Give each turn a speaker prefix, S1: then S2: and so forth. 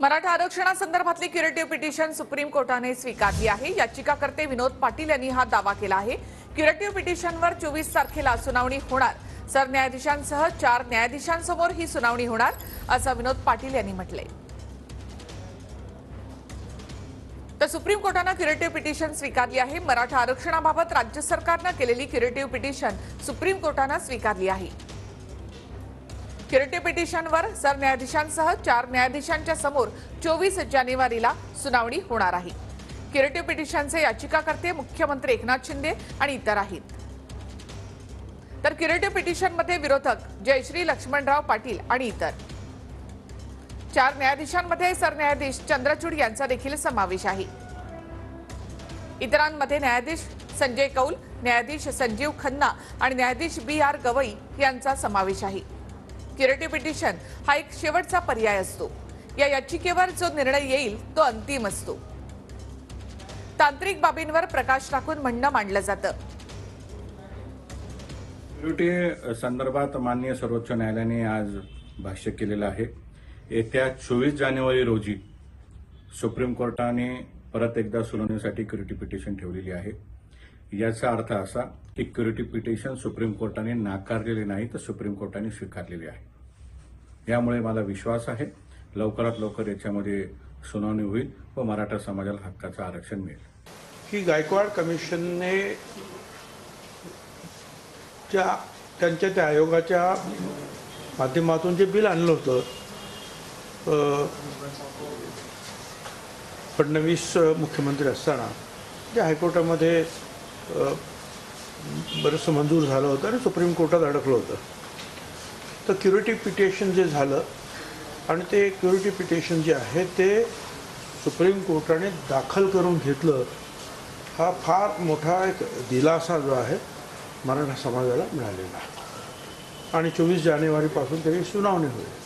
S1: Maratha आरक्षणासंदर्भातली curative petition supreme कोर्टाने स्वीकारली आहे। याचिकाकर्ते विनोद पाटील यांनी हा दावा केला आहे। क्युरेटिव्ह पिटिशनवर 24 तारखेला सुनावणी होणार। सरन्यायाधीशांसह 4 न्यायाधीशांसमोर ही सुनावणी होणार असं विनोद पाटील यांनी म्हटलंय। तर सुप्रीम कोर्टाने क्युरेटिव्ह पिटिशन स्वीकारली आहे। मराठा आरक्षणाबाबत राज्य सरकारने केलेली क्युरेटिव्ह पिटिशन सुप्रीम कोर्टाने स्वीकारली आहे। क्युरेटिव्ह पिटिशनवर सरन्यायाधीशांसह 4 न्यायाधीशांच्या समोर 24 जानेवारीला सुनावणी होणार आहे। क्युरेटिव्ह पिटिशनचे याचिकाकर्ते मुख्यमंत्री एकनाथ शिंदे आणि इतर आहेत। तर क्युरेटिव्ह पिटिशनमध्ये विरोधक जयश्री लक्ष्मणराव पाटील आणि इतर 4 न्यायाधीशांमध्ये सरन्यायाधीश चंद्रचूड यांचा देखील समावेश आहे। इतरांमध्ये न्यायाधीश संजय कौल, न्यायाधीश संजीव खन्ना आणि न्यायाधीश BR गवई यांचा समावेश आहे। क्युरेटिव्ह पिटिशन हा एक शेवटचा पर्याय असतो। या याचिकेवर जो निर्णय येईल तो अंतिम असतो। तांत्रिक बाबींवर प्रकाश टाकून म्हणणं मांडलं जातं।
S2: क्युरेटिव्ह संदर्भात माननीय सर्वोच्च न्यायालयाने आज भाष्य केलेलं आहे। येत्या 24 जानेवारी रोजी सुप्रीम कोर्टाने परत एकदा सुनावणीसाठी क्युरेटिव्ह पिटिशन ठेवलेली आहे। याचा अर्थ असा की क्युरेटिव्ह पिटिशन सुप्रीम कोर्टाने नाकारलेले नाही तर सुप्रीम कोर्टाने स्वीकारलेले आहे। यामुळे मला विश्वास आहे लवकरात लवकर याच्यामध्ये सुनावणी होईल व मराठा समाजाला हक्काचं आरक्षण मिळेल।
S3: की गायकवाड कमिशनने त्यांच्या त्या आयोगाच्या माध्यमातून जे बिल आणलं होतं, फडणवीस मुख्यमंत्री असताना जे हायकोर्टामध्ये बरंचसं मंजूर झालं होतं आणि सुप्रीम कोर्टात अडकलं होतं। तर क्युरेटिव्ह पिटिशन जे झालं आणि ते क्युरेटिव्ह पिटिशन जे आहे ते सुप्रीम कोर्टाने दाखल करून घेतलं, हा फार मोठा एक दिलासा जो आहे मराठा समाजाला मिळालेला आहे आणि 24 जानेवारीपासून त्याची सुनावणी होईल।